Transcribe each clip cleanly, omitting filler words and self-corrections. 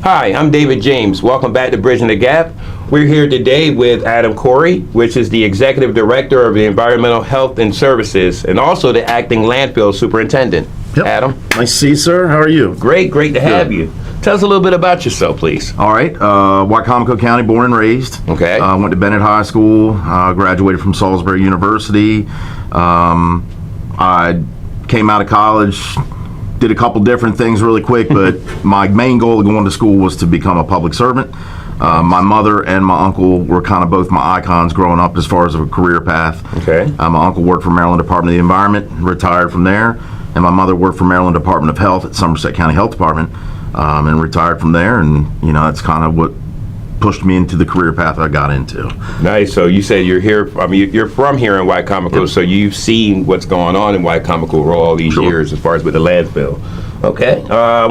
Hi, I'm David James. Welcome back to Bridging the Gap. We're here today with Adam Corry, which is the Executive Director of the Environmental Health and Services and also the Acting Landfill Superintendent. Yep. Adam. Nice to see you, sir. How are you? Great to have you. Tell us a little bit about yourself, please. All right. Wycomico County, born and raised. Okay. Went to Bennett High School, graduated from Salisbury University. I came out of college, did a couple different things really quick, but my main goal of going to school was to become a public servant. My mother and my uncle were kind of both my icons growing up as far as a career path. Okay. My uncle worked for Maryland Department of the Environment, retired from there, and my mother worked for Maryland Department of Health at Somerset County Health Department, and retired from there. And that's kind of what pushed me into the career path I got into. Nice. So you said you're here. I mean, you're from here in Wycomico, yep. So you've seen what's going on in Wycomico for all these years, as far as with the landfill. Okay.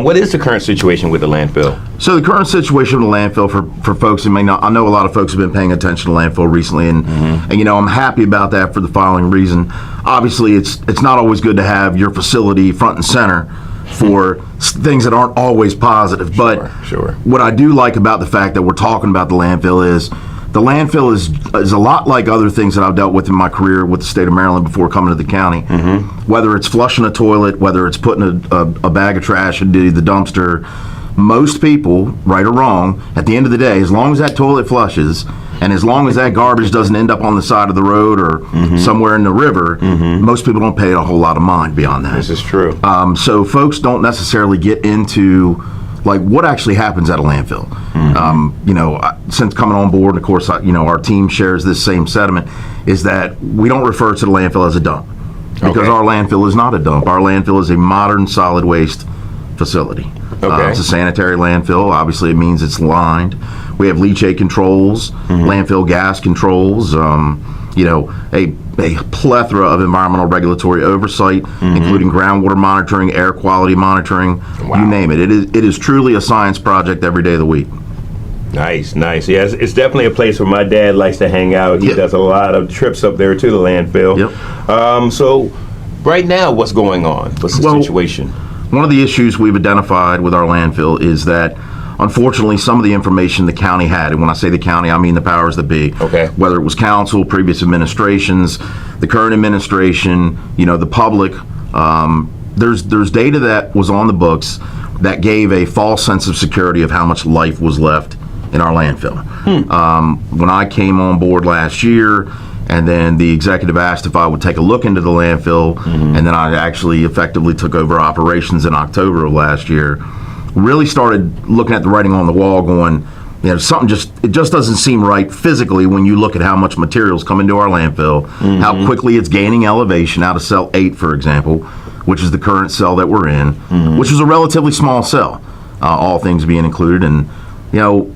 What is the current situation with the landfill? So the current situation with the landfill, for folks who may not, I know a lot of folks have been paying attention to landfill recently, and I'm happy about that for the following reason. Obviously, it's not always good to have your facility front and center for things that aren't always positive. But sure. What I do like about the fact that we're talking about the landfill is a lot like other things that I've dealt with in my career with the state of Maryland before coming to the county. Whether it's flushing a toilet, whether it's putting a bag of trash into the dumpster, most people, right or wrong, at the end of the day, as long as that toilet flushes and as long as that garbage doesn't end up on the side of the road or somewhere in the river, most people don't pay a whole lot of mind beyond that. This is true. So folks don't necessarily get into like what actually happens at a landfill. Since coming on board, and of course, our team shares this same sentiment, is that we don't refer to the landfill as a dump because our landfill is not a dump. Our landfill is a modern solid waste facility. It's a sanitary landfill. Obviously, it means it's lined. We have leachate controls, landfill gas controls, a plethora of environmental regulatory oversight, including groundwater monitoring, air quality monitoring, you name it. It is truly a science project every day of the week. Nice. Yeah, it's definitely a place where my dad likes to hang out. He does a lot of trips up there to the landfill. So right now, what's going on? What's the situation? One of the issues we've identified with our landfill is that, unfortunately, some of the information the county had, and when I say the county, I mean the powers that be, whether it was council, previous administrations, the current administration, the public, there's data that was on the books that gave a false sense of security of how much life was left in our landfill. When I came on board last year, and then the executive asked if I would take a look into the landfill, and then I actually effectively took over operations in October of last year. Really started looking at the writing on the wall, going, something it just doesn't seem right physically when you look at how much materials come into our landfill, how quickly it's gaining elevation out of cell 8, for example, which is the current cell that we're in, which is a relatively small cell, all things being included. And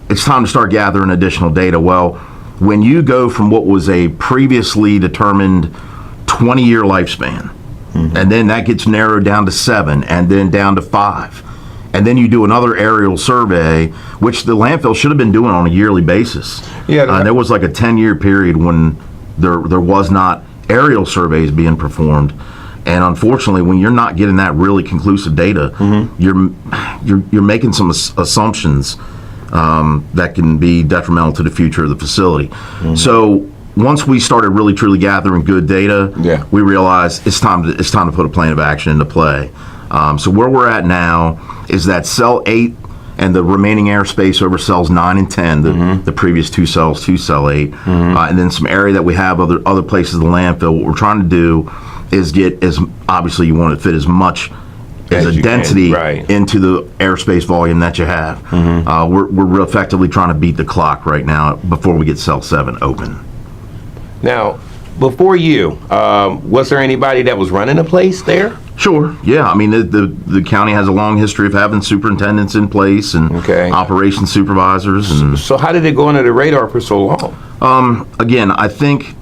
it's time to start gathering additional data. Well, when you go from what was a previously determined 20-year lifespan, and then that gets narrowed down to 7, and then down to 5, and then you do another aerial survey, which the landfill should have been doing on a yearly basis. There was like a 10-year period when there was not aerial surveys being performed. And unfortunately, when you're not getting that really conclusive data, you're making some assumptions that can be detrimental to the future of the facility. So once we started really truly gathering good data, we realized it's time to put a plan of action into play. So where we're at now is that cell 8 and the remaining airspace over cells 9 and 10, the previous 2 cells to cell 8, and then some area that we have other places in the landfill. What we're trying to do is get obviously you want to fit as much as a density into the airspace volume that you have. We're effectively trying to beat the clock right now before we get cell 7 open. Now, before you, was there anybody that was running a place there? Sure. Yeah. I mean, the county has a long history of having superintendents in place and operations supervisors. And so how did it go under the radar for so long? Again, I think,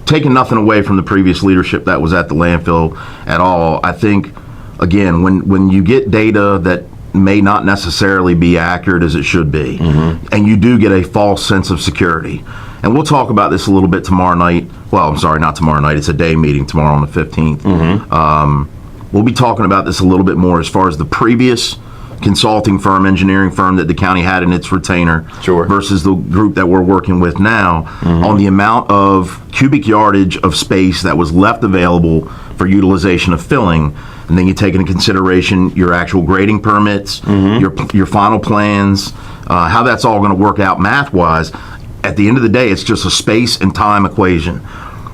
taking nothing away from the previous leadership that was at the landfill at all, I think, again, when you get data that may not necessarily be accurate as it should be, and you do get a false sense of security. And we'll talk about this a little bit tomorrow night. Well, I'm sorry, not tomorrow night. It's a day meeting tomorrow on the 15th. We'll be talking about this a little bit more as far as the previous consulting firm, engineering firm that the county had in its retainer Sure. versus the group that we're working with now on the amount of cubic yardage of space that was left available for utilization of filling. And then you take into consideration your actual grading permits, your final plans, how that's all going to work out math-wise. At the end of the day, it's just a space and time equation.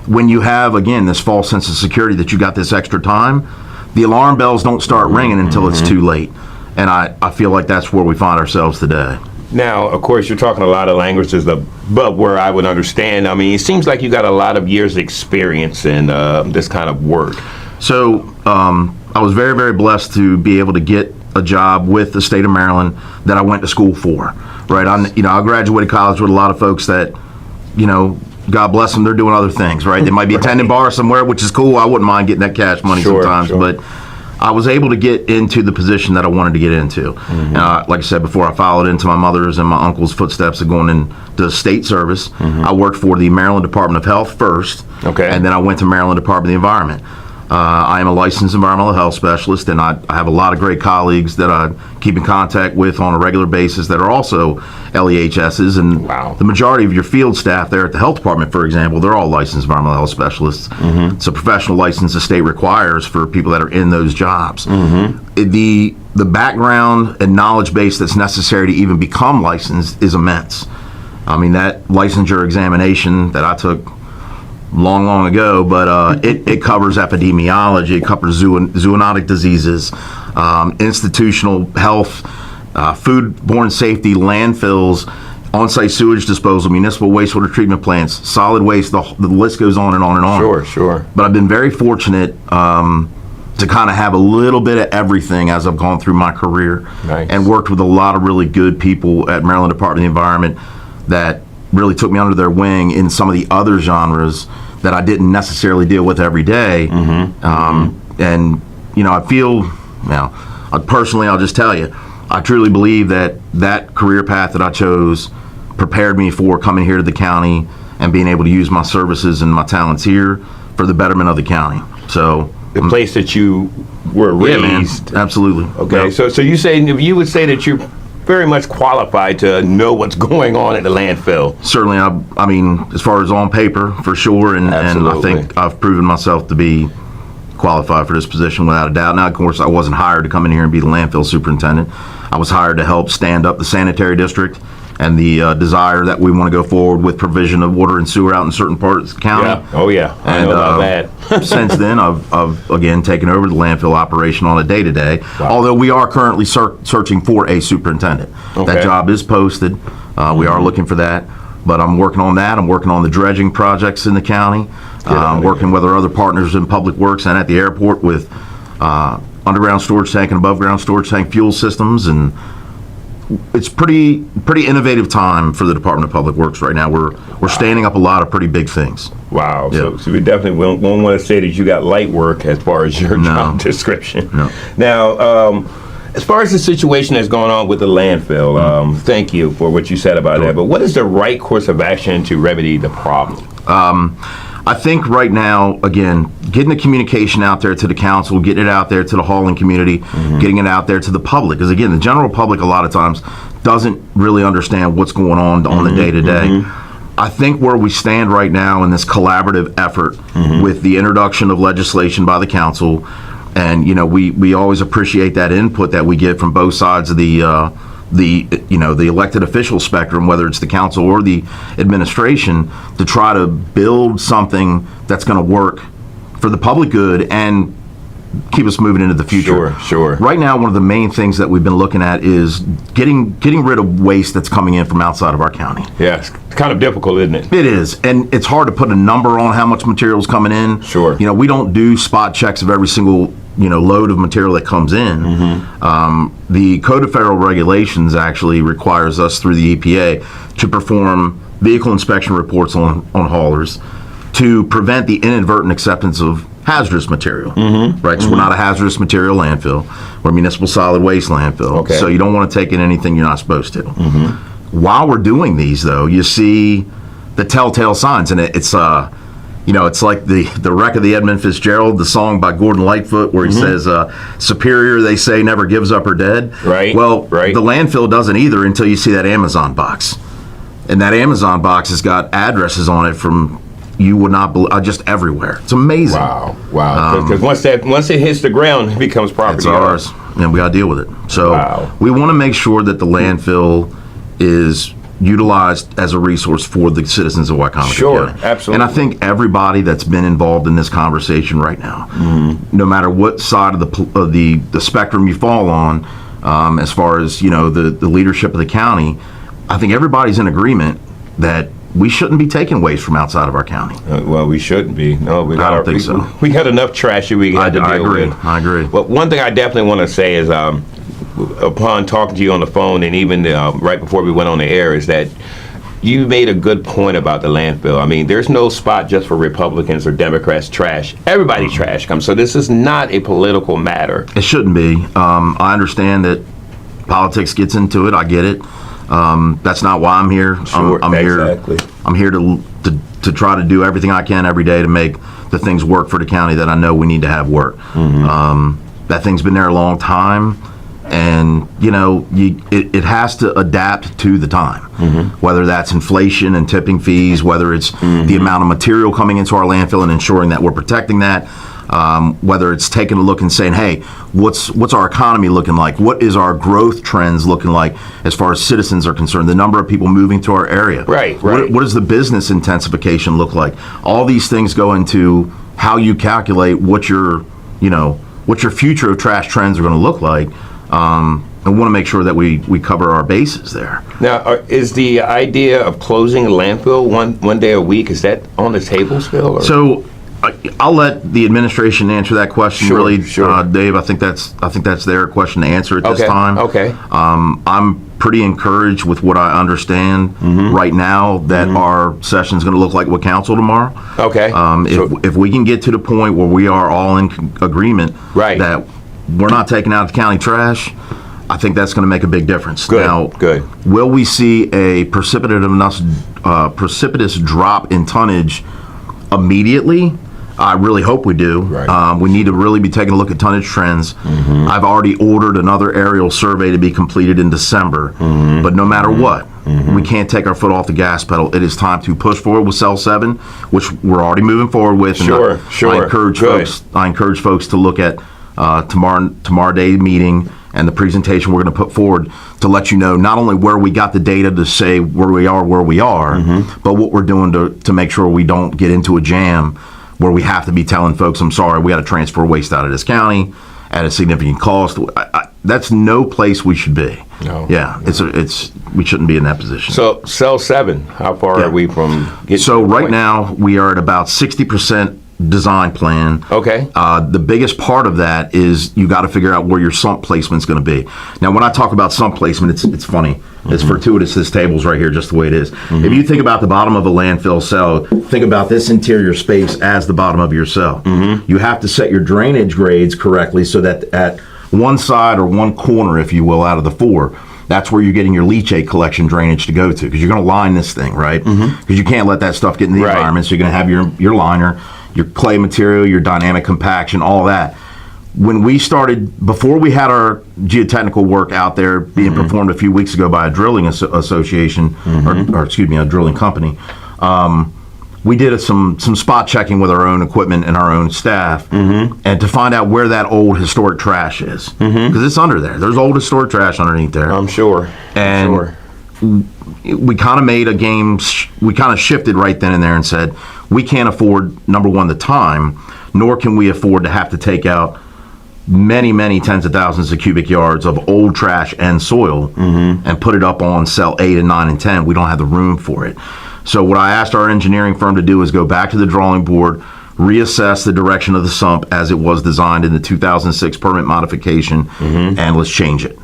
When you have, again, this false sense of security that you got this extra time, the alarm bells don't start ringing until it's too late. And I feel like that's where we find ourselves today. Now, of course, you're talking a lot of languages above where I would understand. I mean, it seems like you got a lot of years' experience in this kind of work. So I was very, very blessed to be able to get a job with the state of Maryland that I went to school for. Right, I graduated college with a lot of folks that, God bless them, they're doing other things. Right, they might be attending bar somewhere, which is cool. I wouldn't mind getting that cash money sometimes, but I was able to get into the position that I wanted to get into. Like I said before, I followed into my mother's and my uncle's footsteps of going into state service. I worked for the Maryland Department of Health first, and then I went to Maryland Department of the Environment. I am a licensed environmental health specialist, and I have a lot of great colleagues that I keep in contact with on a regular basis that are also LEHSs, and the majority of your field staff there at the health department, for example, they're all licensed environmental health specialists. It's a professional license the state requires for people that are in those jobs. The background and knowledge base that's necessary to even become licensed is immense. I mean, that licensure examination that I took long ago, but it covers epidemiology, it covers zoonotic diseases, institutional health, foodborne safety, landfills, on-site sewage disposal, municipal wastewater treatment plants, solid waste, the list goes on and on and on. Sure. But I've been very fortunate to kind of have a little bit of everything as I've gone through my career. And worked with a lot of really good people at Maryland Department of the Environment that really took me under their wing in some of the other genres that I didn't necessarily deal with every day. And, I feel, personally, I'll just tell you, I truly believe that career path that I chose prepared me for coming here to the county and being able to use my services and my talents here for the betterment of the county. So the place that you were raised. Yeah, man, absolutely. Okay, yep. So you would say that you're very much qualified to know what's going on at the landfill. Certainly, I mean, as far as on paper, for sure, and I think I've proven myself to be qualified for this position without a doubt. Now, of course, I wasn't hired to come in here and be the landfill superintendent. I was hired to help stand up the sanitary district and the desire that we want to go forward with provision of water and sewer out in certain parts of the county. Yeah. Oh, yeah. I know about that. Since then, I've again taken over the landfill operation on a day-to-day, although we are currently searching for a superintendent. That job is posted. We are looking for that, but I'm working on that. I'm working on the dredging projects in the county, working with our other partners in public works and at the airport with underground storage tank and above ground storage tank fuel systems, and it's pretty innovative time for the Department of Public Works right now. We're standing up a lot of pretty big things. Wow. Yeah. So we definitely won't want to say that you got light work as far as your job description. No. Now, as far as the situation that's going on with the landfill, thank you for what you said about that. But what is the right course of action to remedy the problem? I think right now, again, getting the communication out there to the council, getting it out there to the hauling community, getting it out there to the public. Because again, the general public a lot of times doesn't really understand what's going on the day-to-day. I think where we stand right now in this collaborative effort with the introduction of legislation by the council, and we always appreciate that input that we get from both sides of the elected official spectrum, whether it's the council or the administration, to try to build something that's going to work for the public good and keep us moving into the future. Sure. Right now, one of the main things that we've been looking at is getting rid of waste that's coming in from outside of our county. Yeah, it's kind of difficult, isn't it? It is, and it's hard to put a number on how much material is coming in. Sure. We don't do spot checks of every single load of material that comes in. The Code of Federal Regulations actually requires us through the EPA to perform vehicle inspection reports on haulers to prevent the inadvertent acceptance of hazardous material. Right? So we're not a hazardous material landfill. We're a municipal solid waste landfill. So you don't want to take in anything you're not supposed to. While we're doing these, though, you see the telltale signs, and it's it's like the wreck of the Edmund Fitzgerald, the song by Gordon Lightfoot, where he says, "Superior, they say, never gives up her dead." Right. Well, right. The landfill doesn't either until you see that Amazon box, and that Amazon box has got addresses on it from you would not believe, just everywhere. It's amazing. Wow. Because once it hits the ground, it becomes property. It's ours, and we got to deal with it. So we want to make sure that the landfill is utilized as a resource for the citizens of Wycomico County. Absolutely. And I think everybody that's been involved in this conversation right now, no matter what side of the spectrum you fall on, as far as the leadership of the county, I think everybody's in agreement that we shouldn't be taking waste from outside of our county. Well, we shouldn't be. No, I don't think so. We got enough trash that we got to deal with. I agree. But one thing I definitely want to say is, upon talking to you on the phone and even right before we went on the air, is that you made a good point about the landfill. I mean, there's no spot just for Republicans or Democrats trash. Everybody's trash comes. So this is not a political matter. It shouldn't be. I understand that politics gets into it. I get it. That's not why I'm here. Sure, I'm exactly. I'm here to try to do everything I can every day to make the things work for the county that I know we need to have work. That thing's been there a long time, and it has to adapt to the time. Whether that's inflation and tipping fees, whether it's the amount of material coming into our landfill and ensuring that we're protecting that. Whether it's taking a look and saying, hey, what's our economy looking like? What is our growth trends looking like as far as citizens are concerned? The number of people moving to our area. Right. What does the business intensification look like? All these things go into how you calculate what your future of trash trends are going to look like. And we want to make sure that we cover our bases there. Now, is the idea of closing a landfill one day a week, is that on the table still? Or? So I'll let the administration answer that question. Sure. Dave. I think that's their question to answer at this time. Okay. I'm pretty encouraged with what I understand right now that our session is going to look like what council tomorrow. Okay. If we can get to the point where we are all in agreement that we're not taking out the county trash, I think that's going to make a big difference. Good. Will we see a precipitous drop in tonnage immediately? I really hope we do. Right. We need to really be taking a look at tonnage trends. I've already ordered another aerial survey to be completed in December. But no matter what, we can't take our foot off the gas pedal. It is time to push forward with Cell 7, which we're already moving forward with. Sure. I encourage folks to look at tomorrow day meeting and the presentation we're going to put forward to let you know not only where we got the data to say where we are, but what we're doing to make sure we don't get into a jam where we have to be telling folks, I'm sorry, we got to transfer waste out of this county at a significant cost. That's no place we should be. No. Yeah, we shouldn't be in that position. So Cell 7, how far are we from getting So right now we are at about 60% design plan. Okay. The biggest part of that is you got to figure out where your sump placement's going to be. Now, when I talk about sump placement, it's funny. It's fortuitous. This table's right here, just the way it is. If you think about the bottom of a landfill cell, think about this interior space as the bottom of your cell. You have to set your drainage grades correctly so that at one side or one corner, if you will, out of the four, that's where you're getting your leachate collection drainage to go to, because you're going to line this thing, right? Because you can't let that stuff get in the environment. So you're going to have your liner, your clay material, your dynamic compaction, all that. When we started, before we had our geotechnical work out there being performed a few weeks ago by a drilling association, or excuse me, a drilling company, we did some spot checking with our own equipment and our own staff, and to find out where that old historic trash is, because it's under there. There's old historic trash underneath there. I'm sure. And we kind of made a game. We kind of shifted right then and there and said, we can't afford, number one, the time, nor can we afford to have to take out many tens of thousands of cubic yards of old trash and soil and put it up on cell 8 and 9 and 10. We don't have the room for it. So what I asked our engineering firm to do is go back to the drawing board, reassess the direction of the sump as it was designed in the 2006 permit modification, and let's change it.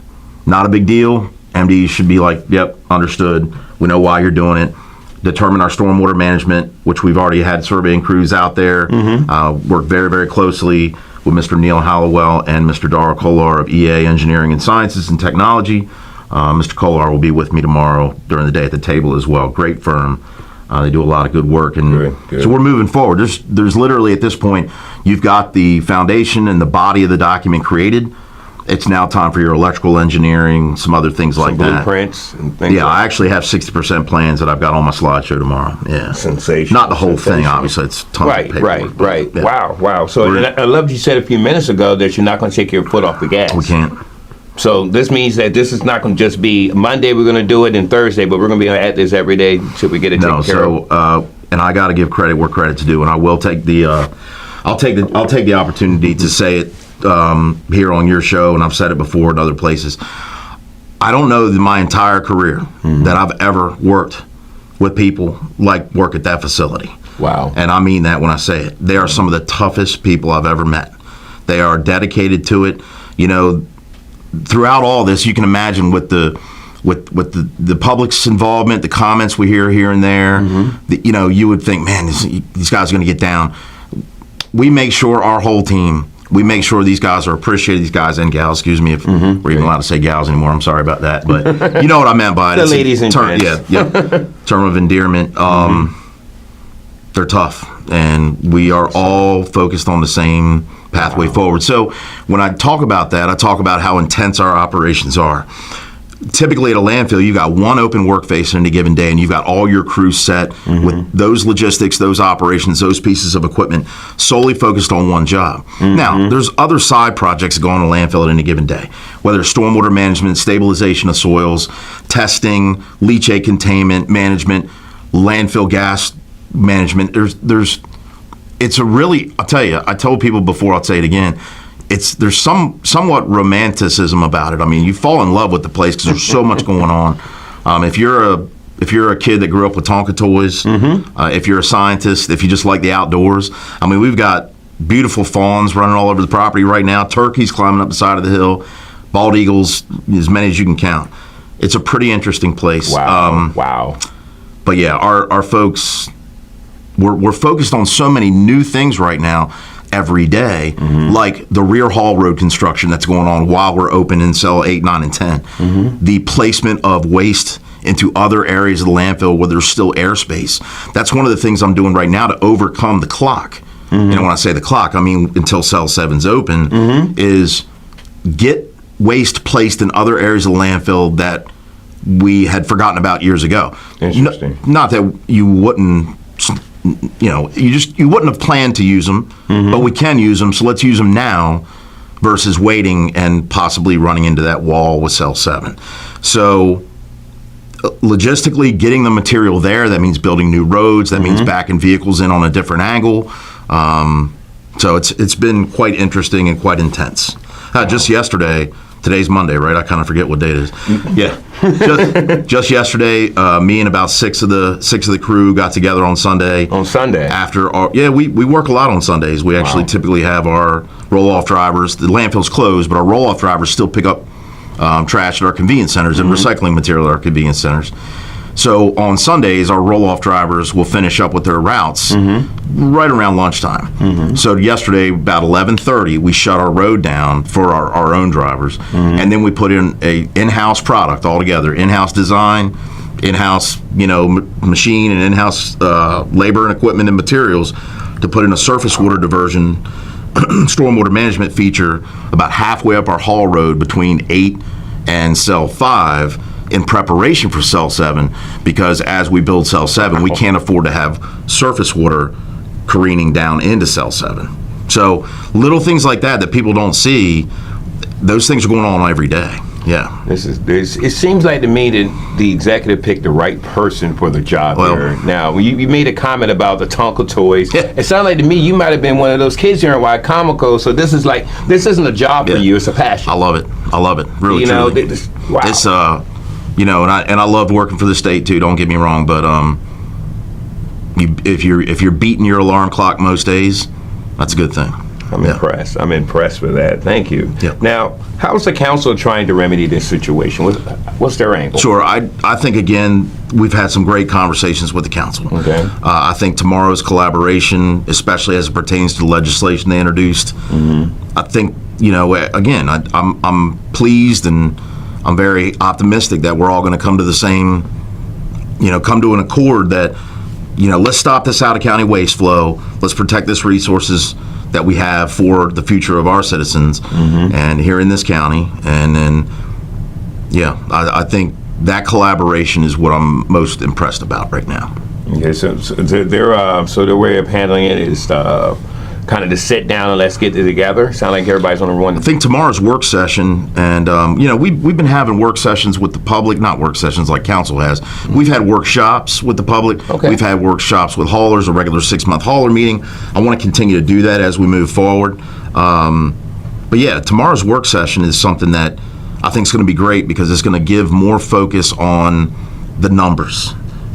Not a big deal. MDs should be like, yep, understood. We know why you're doing it. Determine our stormwater management, which we've already had surveying crews out there. Work very, very closely with Mr. Neil Hallowell and Mr. Dara Kolar of EA Engineering and Sciences and Technology. Mr. Kolar will be with me tomorrow during the day at the table as well. Great firm. They do a lot of good work, and Good. so we're moving forward. There's literally at this point, you've got the foundation and the body of the document created. It's now time for your electrical engineering, some other things like that. Blueprints and things. Yeah, I actually have 60% plans that I've got on my slideshow tomorrow. Yeah, sensational. Not the whole thing, obviously. It's tons of paperwork. Right. Yeah. Wow. So I loved you said a few minutes ago that you're not going to take your foot off the gas. We can't. So this means that this is not going to just be Monday. We're going to do it, and Thursday, but we're going to be at this every day till we get it taken care of. And I got to give credit where credit's due, and I will take the. I'll take the opportunity to say it here on your show, and I've said it before in other places. I don't know that my entire career that I've ever worked with people like work at that facility. Wow. And I mean that when I say it. They are some of the toughest people I've ever met. They are dedicated to it. You know, throughout all this, you can imagine with the public's involvement, the comments we hear here and there, you know, you would think, man, these guys are going to get down. We make sure our whole team, we make sure these guys are appreciated, these guys and gals, excuse me if we're even allowed to say gals anymore, I'm sorry about that, but you know what I meant by it. The ladies and gents. Yeah, term of endearment. They're tough, and we are all focused on the same pathway forward. So when I talk about that, I talk about how intense our operations are. Typically at a landfill, you've got one open work face in a given day, and you've got all your crews set with those logistics, those operations, those pieces of equipment solely focused on one job. Now, there's other side projects that go on a landfill at any given day, whether it's stormwater management, stabilization of soils, testing, leachate containment management, landfill gas management. It's a really, I'll tell you, I told people before, I'll say it again, there's somewhat romanticism about it. I mean, you fall in love with the place because there's so much going on. If you're a kid that grew up with Tonka toys, if you're a scientist, if you just like the outdoors, I mean, we've got beautiful fawns running all over the property right now, turkeys climbing up the side of the hill, bald eagles, as many as you can count. It's a pretty interesting place. Wow. But yeah, our folks, we're focused on so many new things right now every day, like the rear haul road construction that's going on while we're open in cell 8, 9, and 10. The placement of waste into other areas of the landfill where there's still airspace. That's one of the things I'm doing right now to overcome the clock. And when I say the clock, I mean until cell 7's open, is get waste placed in other areas of the landfill that we had forgotten about years ago. Interesting. Not that you wouldn't, you know, you wouldn't have planned to use them, but we can use them, so let's use them now versus waiting and possibly running into that wall with cell 7. So logistically, getting the material there, that means building new roads, that means backing vehicles in on a different angle. So it's been quite interesting and quite intense. Just yesterday, today's Monday, right? I kind of forget what day it is. Yeah, just yesterday, me and about six of the crew got together on Sunday. On Sunday? After we work a lot on Sundays. We actually typically have our roll-off drivers. The landfill's closed, but our roll-off drivers still pick up trash at our convenience centers and recycling material at our convenience centers. So on Sundays, our roll-off drivers will finish up with their routes right around lunchtime. So yesterday, about 11:30, we shut our road down for our own drivers, and then we put in a in-house product altogether, in-house design, in-house machine, and in-house labor and equipment and materials to put in a surface water diversion stormwater management feature about halfway up our haul road between 8 and cell 5 in preparation for cell 7, because as we build cell 7, we can't afford to have surface water careening down into cell 7. So little things like that people don't see, those things are going on every day. Yeah. It seems like to me that the executive picked the right person for the job here. Now, you made a comment about the Tonka toys. Yeah. It sounded like to me you might have been one of those kids here in Y Comico. So this isn't a job for you; it's a passion. I love it. Really, truly. Wow. It's and I loved working for the state too. Don't get me wrong, but if you're beating your alarm clock most days, that's a good thing. I'm impressed. I'm impressed with that. Thank you. Yep. Now, how's the council trying to remedy this situation? What's their angle? Sure. I think, again, we've had some great conversations with the council. Okay. I think tomorrow's collaboration, especially as it pertains to the legislation they introduced, I think, again, I'm pleased and I'm very optimistic that we're all going to come to the same, come to an accord that let's stop this out-of-county waste flow. Let's protect this resources that we have for the future of our citizens and here in this county. And then, I think that collaboration is what I'm most impressed about right now. Okay, so their way of handling it is kind of to sit down and let's get it together. Sound like everybody's on one. I think tomorrow's work session, and we've been having work sessions with the public, not work sessions like council has. We've had workshops with the public. Okay. We've had workshops with haulers, a regular 6-month hauler meeting. I want to continue to do that as we move forward. But yeah, tomorrow's work session is something that I think is going to be great because it's going to give more focus on the numbers,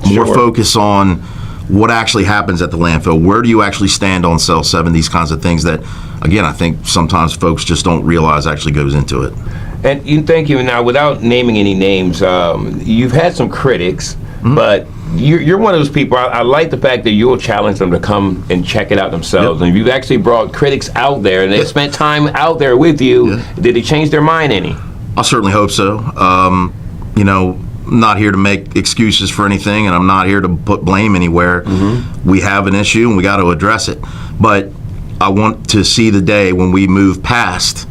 more focus on what actually happens at the landfill. Where do you actually stand on cell 7? These kinds of things that, again, I think sometimes folks just don't realize actually goes into it. And thank you. Now, without naming any names, you've had some critics, but you're one of those people. I like the fact that you'll challenge them to come and check it out themselves. And you've actually brought critics out there, and they spent time out there with you. Did they change their mind any? I certainly hope so. I'm not here to make excuses for anything, and I'm not here to put blame anywhere. We have an issue, and we got to address it. But I want to see the day when we move past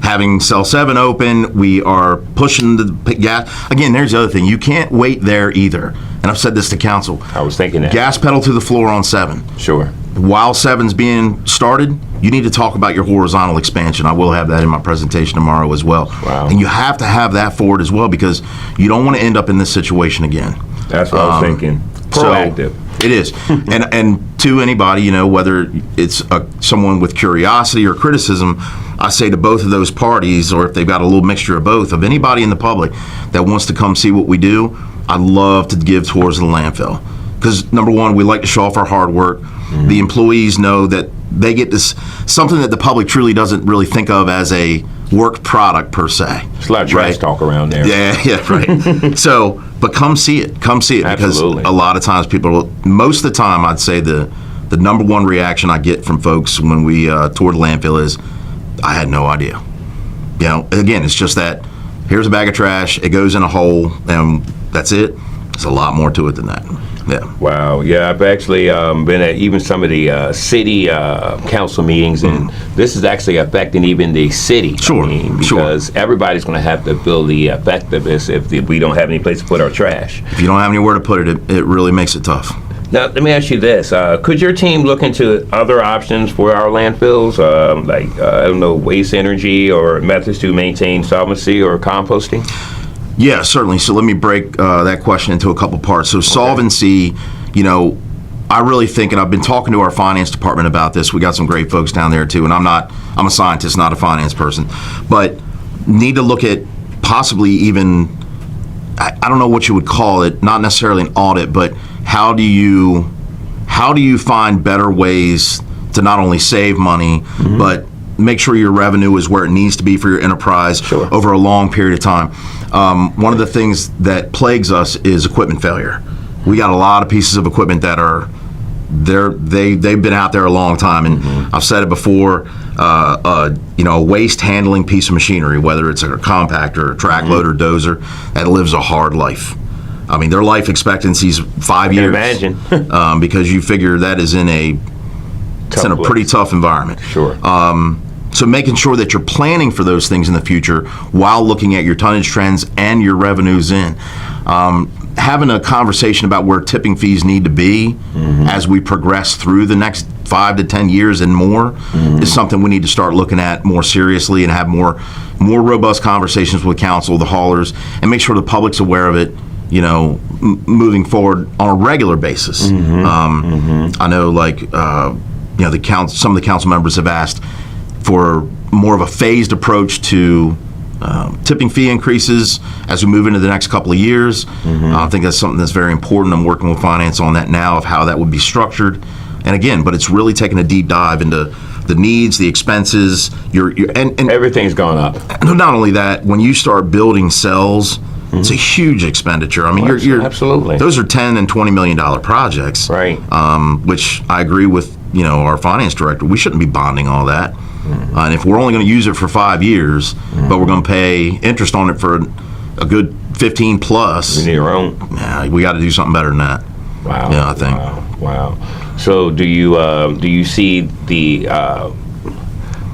having cell 7 open. We are pushing the gas. Again, there's the other thing. You can't wait there either. And I've said this to council. I was thinking that. Gas pedal to the floor on 7. Sure. While 7's being started, you need to talk about your horizontal expansion. I will have that in my presentation tomorrow as well. Wow. And you have to have that forward as well because you don't want to end up in this situation again. That's what I was thinking. Proactive. So it is. and to anybody, whether it's someone with curiosity or criticism, I say to both of those parties, or if they've got a little mixture of both, of anybody in the public that wants to come see what we do, I'd love to give tours of the landfill. Because number one, we like to show off our hard work. The employees know that they get this, something that the public truly doesn't really think of as a work product per se. There's a lot of trash talk around there. Yeah, right. So, but come see it. Come see it. Absolutely. Because a lot of times most of the time, I'd say the number one reaction I get from folks when we tour the landfill is, I had no idea. Again, it's just that here's a bag of trash, it goes in a hole, and that's it. There's a lot more to it than that. Yeah. Wow. Yeah, I've actually been at even some of the city council meetings, and this is actually affecting even the city. Sure. Because everybody's going to have to feel the effect of this if we don't have any place to put our trash. If you don't have anywhere to put it, it really makes it tough. Now, let me ask you this. Could your team look into other options for our landfills, waste energy or methods to maintain solvency or composting? Yeah, certainly. So let me break that question into a couple parts. So solvency, I really think, and I've been talking to our finance department about this. We got some great folks down there too, and I'm a scientist, not a finance person, but need to look at possibly even, I don't know what you would call it, not necessarily an audit, but how do you find better ways to not only save money, but make sure your revenue is where it needs to be for your enterprise over a long period of time. One of the things that plagues us is equipment failure. We got a lot of pieces of equipment that they've been out there a long time, and I've said it before. A waste handling piece of machinery, whether it's a compactor, a track loader, dozer, that lives a hard life. I mean, their life expectancy is 5 years. Imagine. Because you figure that is in a pretty tough environment. Sure. So making sure that you're planning for those things in the future while looking at your tonnage trends and your revenues in. Having a conversation about where tipping fees need to be as we progress through the next 5 to 10 years and more is something we need to start looking at more seriously and have more robust conversations with council, the haulers, and make sure the public's aware of it, moving forward on a regular basis. I know, some of the council members have asked for more of a phased approach to tipping fee increases as we move into the next couple of years. I think that's something that's very important. I'm working with finance on that now of how that would be structured. And again, but it's really taking a deep dive into the needs, the expenses, and everything's gone up. Not only that, when you start building cells, it's a huge expenditure. I mean, absolutely. Those are $10 and $20 million projects, right? Which I agree with. Our finance director. We shouldn't be bonding all that. And if we're only going to use it for 5 years, but we're going to pay interest on it for a good 15 plus, we need our own. Yeah, we got to do something better than that. Wow. Yeah, I think. Wow. So do you see the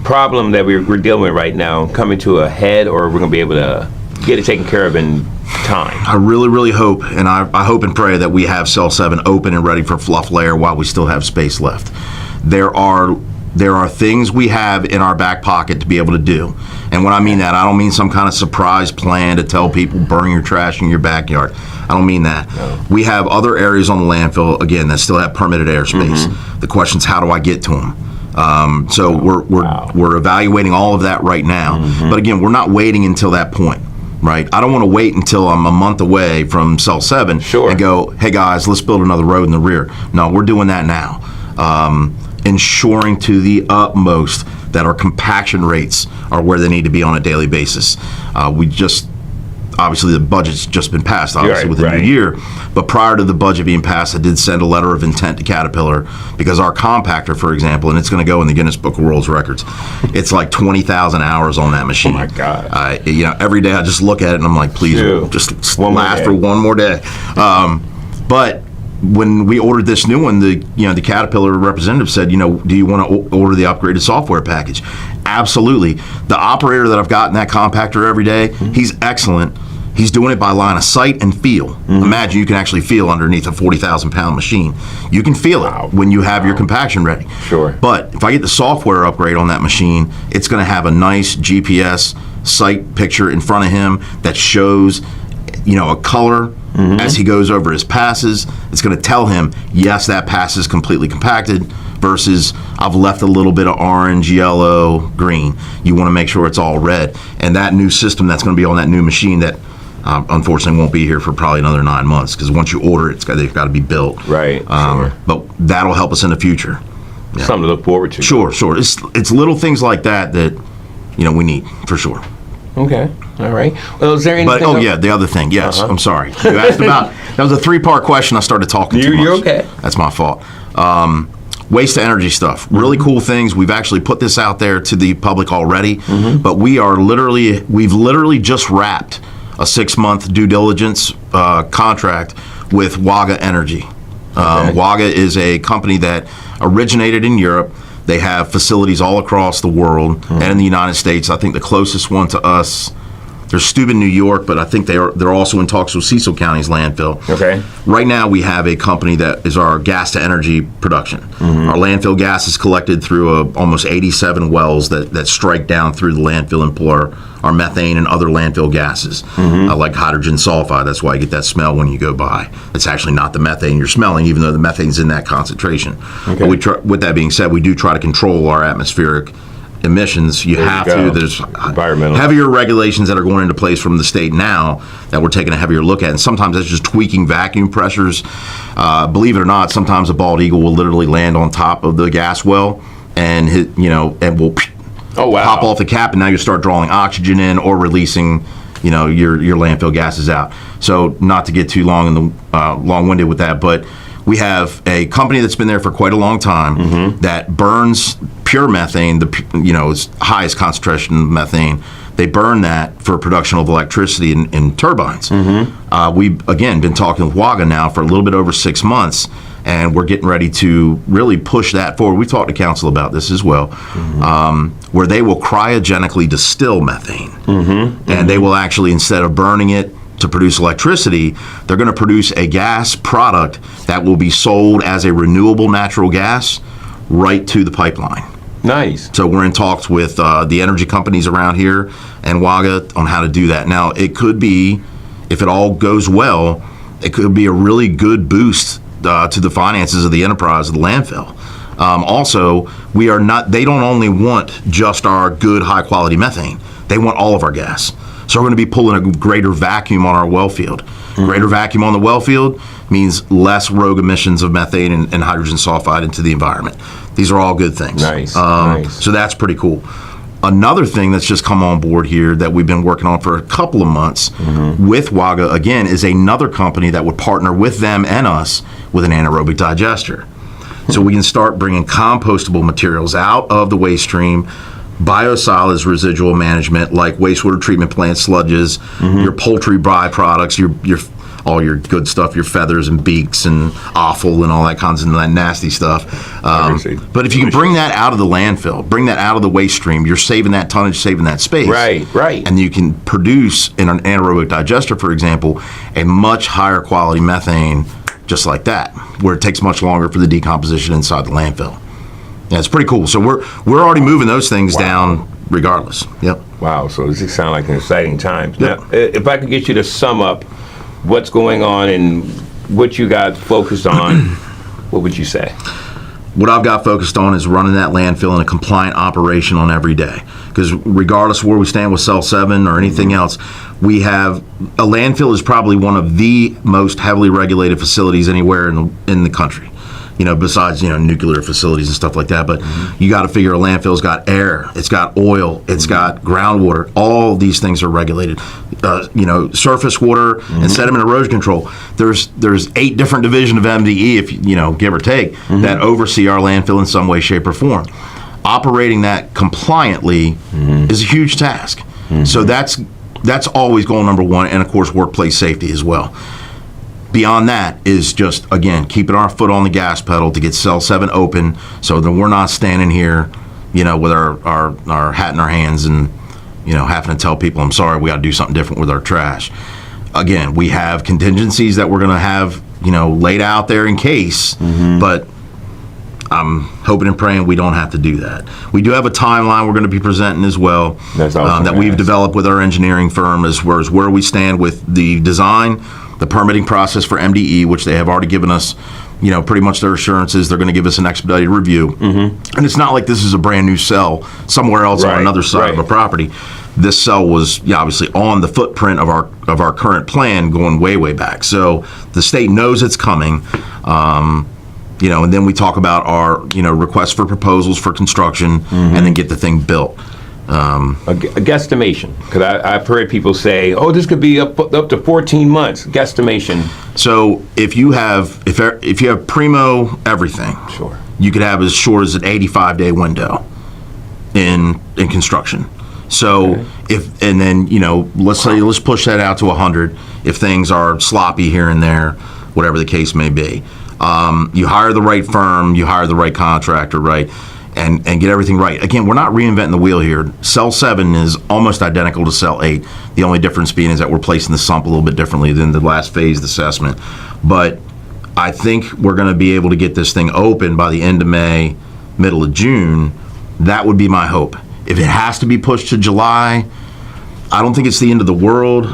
problem that we're dealing with right now coming to a head, or we're going to be able to get it taken care of in time? I really, really hope, and I hope and pray that we have Cell 7 open and ready for fluff layer while we still have space left. There are things we have in our back pocket to be able to do. And when I mean that, I don't mean some kind of surprise plan to tell people burn your trash in your backyard. I don't mean that. No. We have other areas on the landfill, again, that still have permitted airspace. The question is, how do I get to them? So we're evaluating all of that right now. But again, we're not waiting until that point. Right, I don't want to wait until I'm a month away from Cell 7 and go, hey guys, let's build another road in the rear. No, we're doing that now. Ensuring to the utmost that our compaction rates are where they need to be on a daily basis. Obviously the budget's just been passed, obviously, with the new year, but prior to the budget being passed, I did send a letter of intent to Caterpillar, because our compactor, for example, and it's going to go in the Guinness Book of World Records, it's like 20,000 hours on that machine. Oh my God. Every day I just look at it and I'm like, please, just last for one more day. But when we ordered this new one, the Caterpillar representative said, do you want to order the upgraded software package? Absolutely. The operator that I've got in that compactor every day, he's excellent. He's doing it by line of sight and feel. Imagine you can actually feel underneath a 40,000-pound machine. You can feel it when you have your compaction ready. Sure. But if I get the software upgrade on that machine, it's going to have a nice GPS site picture in front of him that shows, a color as he goes over his passes. It's going to tell him, yes, that pass is completely compacted, versus I've left a little bit of orange, yellow, green. You want to make sure it's all red. And that new system that's going to be on that new machine that unfortunately won't be here for probably another 9 months, because once you order it, they've got to be built. Right. But that'll help us in the future. Yeah. Something to look forward to. Sure. It's little things like that we need, for sure. Okay. All right. Well, is there anything else? The other thing. Yes, I'm sorry. You asked about, that was a 3-part question. I started talking too much. You're okay. That's my fault. Waste to energy stuff. Really cool things. We've actually put this out there to the public already, but we've literally just wrapped a 6-month due diligence contract with Waga Energy. Waga is a company that originated in Europe. They have facilities all across the world and in the United States. I think the closest one to us, there's Steuben, New York, but I think they're also in talks with Cecil County's landfill. Okay. Right now we have a company that is our gas to energy production. Our landfill gas is collected through almost 87 wells that strike down through the landfill and pull our methane and other landfill gases, like hydrogen sulfide. That's why you get that smell when you go by. It's actually not the methane you're smelling, even though the methane's in that concentration. Okay. But with that being said, we do try to control our atmospheric emissions. There's heavier regulations that are going into place from the state now that we're taking a heavier look at, and sometimes that's just tweaking vacuum pressures. Believe it or not, sometimes a bald eagle will literally land on top of the gas well and and will pop off the cap, and now you start drawing oxygen in or releasing your landfill gases out. So not to get too long-winded with that, but we have a company that's been there for quite a long time that burns pure methane, its highest concentration of methane. They burn that for production of electricity in turbines. We've, again, been talking with Waga now for a little bit over 6 months, and we're getting ready to really push that forward. We talked to council about this as well, where they will cryogenically distill methane. And they will actually, instead of burning it to produce electricity, they're going to produce a gas product that will be sold as a renewable natural gas right to the pipeline. Nice. So we're in talks with the energy companies around here and Waga on how to do that. Now, it could be, if it all goes well, it could be a really good boost to the finances of the enterprise of the landfill. Also, they don't only want just our good, high-quality methane. They want all of our gas. So we're going to be pulling a greater vacuum on our well field. Greater vacuum on the well field means less rogue emissions of methane and hydrogen sulfide into the environment. These are all good things. Nice. So that's pretty cool. Another thing that's just come on board here that we've been working on for a couple of months with Waga, again, is another company that would partner with them and us with an anaerobic digester. So we can start bringing compostable materials out of the waste stream, biosolids residual management like wastewater treatment plant sludges, your poultry byproducts, your all your good stuff, your feathers and beaks and offal and all that kinds of that nasty stuff. But if you can bring that out of the landfill, bring that out of the waste stream, you're saving that tonnage, saving that space. Right. And you can produce in an anaerobic digester, for example, a much higher quality methane just like that, where it takes much longer for the decomposition inside the landfill. Yeah, it's pretty cool. So we're already moving those things down regardless. Yep. Wow, so this sounds like an exciting time. Now, if I could get you to sum up what's going on and what you got focused on, what would you say? What I've got focused on is running that landfill in a compliant operation on every day. Because regardless of where we stand with Cell 7 or anything else, we have a landfill is probably one of the most heavily regulated facilities anywhere in the country. Besides, nuclear facilities and stuff like that. But you got to figure a landfill's got air, it's got oil, it's got groundwater. All these things are regulated. Surface water and sediment erosion control. There's 8 different divisions of MDE, if give or take, that oversee our landfill in some way, shape, or form. Operating that compliantly is a huge task. So that's always goal number one, and of course, workplace safety as well. Beyond that is just, again, keeping our foot on the gas pedal to get Cell 7 open so that we're not standing here, with our hat in our hands and, having to tell people, I'm sorry, we got to do something different with our trash. Again, we have contingencies that we're going to have, laid out there in case, but I'm hoping and praying we don't have to do that. We do have a timeline we're going to be presenting as well that we've developed with our engineering firm as far as where we stand with the design, the permitting process for MDE, which they have already given us, pretty much their assurances. They're going to give us an expedited review. And it's not like this is a brand new cell somewhere else on another side of a property. This cell was obviously on the footprint of our current plan going way, way back. So the state knows it's coming. And then we talk about our, requests for proposals for construction and then get the thing built. A guesstimation, because I've heard people say, "Oh, this could be up to 14 months." Guesstimation. So if you have primo everything, sure, you could have as short as an 85-day window in construction. So let's push that out to 100 if things are sloppy here and there, whatever the case may be. You hire the right firm, you hire the right contractor, right? And get everything right. Again, we're not reinventing the wheel here. Cell 7 is almost identical to Cell 8. The only difference being is that we're placing the sump a little bit differently than the last phased assessment. But I think we're going to be able to get this thing open by the end of May, middle of June. That would be my hope. If it has to be pushed to July, I don't think it's the end of the world.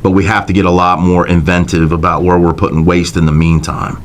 But we have to get a lot more inventive about where we're putting waste in the meantime.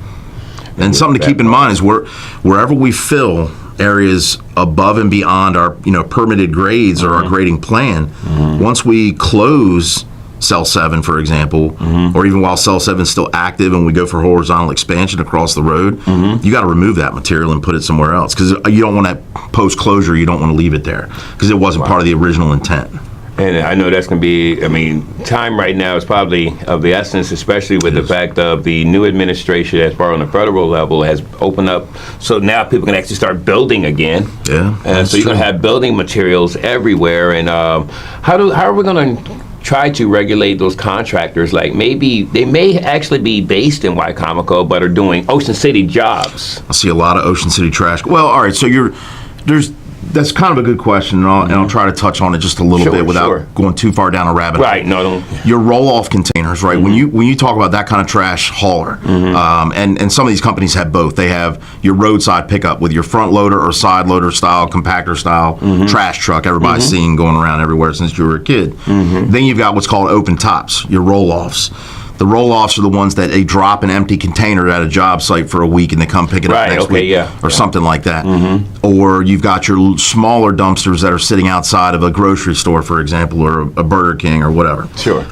And something to keep in mind is wherever we fill areas above and beyond our permitted grades or our grading plan, once we close Cell 7, for example, or even while Cell 7 is still active and we go for horizontal expansion across the road, you got to remove that material and put it somewhere else, because you don't want that post-closure, you don't want to leave it there because it wasn't part of the original intent. And I know that's going to be, time right now is probably of the essence, especially with the fact of the new administration, as far on the federal level, has opened up. So now people can actually start building again. Yeah. And so you're going to have building materials everywhere. And how are we going to try to regulate those contractors? Like maybe they may actually be based in Wicomico, but are doing Ocean City jobs. I see a lot of Ocean City trash. Well, all right, so that's kind of a good question, and I'll try to touch on it just a little bit without going too far down a rabbit hole. Right, no, don't. Your roll-off containers, right? When you talk about that kind of trash hauler, and some of these companies have both. They have your roadside pickup with your front loader or side loader style, compactor style trash truck everybody's seen going around everywhere since you were a kid. Then you've got what's called open tops, your roll-offs. The roll-offs are the ones that they drop an empty container at a job site for a week and they come pick it up next week or something like that. Or you've got your smaller dumpsters that are sitting outside of a grocery store, for example, or a Burger King or whatever. Sure.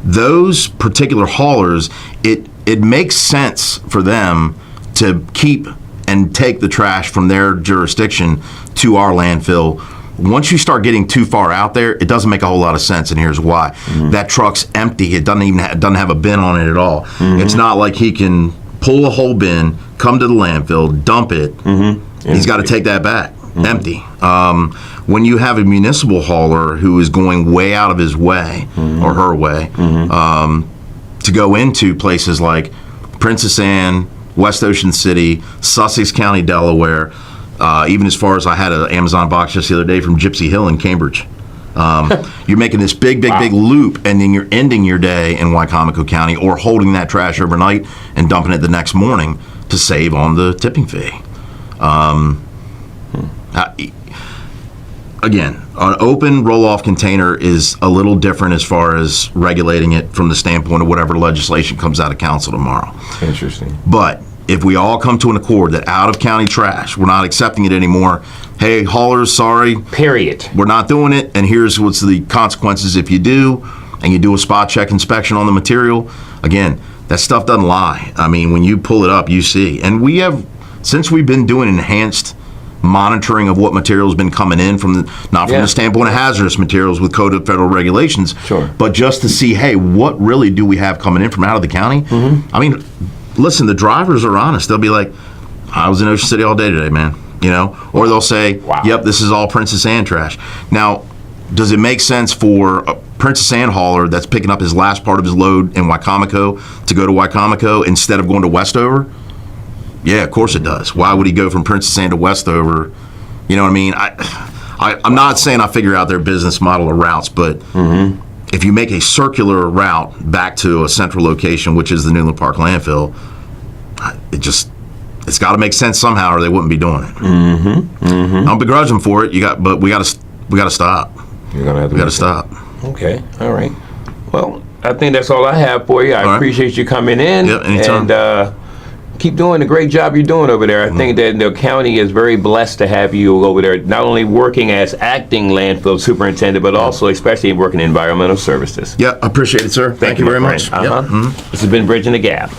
Those particular haulers, it makes sense for them to keep and take the trash from their jurisdiction to our landfill. Once you start getting too far out there, it doesn't make a whole lot of sense, and here's why. That truck's empty. It doesn't have a bin on it at all. It's not like he can pull a whole bin, come to the landfill, dump it. He's got to take that back, empty. When you have a municipal hauler who is going way out of his way or her way, to go into places like Princess Anne, West Ocean City, Sussex County, Delaware, even as far as I had an Amazon box just the other day from Gypsy Hill in Cambridge. You're making this big loop, and then you're ending your day in Wycomico County or holding that trash overnight and dumping it the next morning to save on the tipping fee. Again, an open roll-off container is a little different as far as regulating it from the standpoint of whatever legislation comes out of council tomorrow. Interesting. But if we all come to an accord that out-of-county trash, we're not accepting it anymore. Hey, haulers, sorry. Period. We're not doing it, and here's what's the consequences if you do, and you do a spot check inspection on the material. Again, that stuff doesn't lie. I mean, when you pull it up, you see. And we have, since we've been doing enhanced monitoring of what material has been coming in not from the standpoint of hazardous materials with Code of Federal Regulations, but just to see, hey, what really do we have coming in from out of the county? I mean, listen, the drivers are honest. They'll be like, I was in Ocean City all day today, man. You know, or they'll say, yep, this is all Princess Anne trash. Now, does it make sense for a Princess Anne hauler that's picking up his last part of his load in Wycomico to go to Wycomico instead of going to Westover? Yeah, of course it does. Why would he go from Princess Anne to Westover? You know what I mean? I'm not saying I figure out their business model or routes, but if you make a circular route back to a central location, which is the Newland Park landfill, it's got to make sense somehow, or they wouldn't be doing it. I don't begrudge them for it. But we got to stop. You're gonna have to. We got to stop. Okay. All right. Well, I think that's all I have for you. I appreciate you coming in. Yeah, anytime. And keep doing the great job you're doing over there. I think that the county is very blessed to have you over there, not only working as acting landfill superintendent, but also especially working in environmental services. Yeah, I appreciate it, sir. Thank you very much. This has been Bridging the Gap.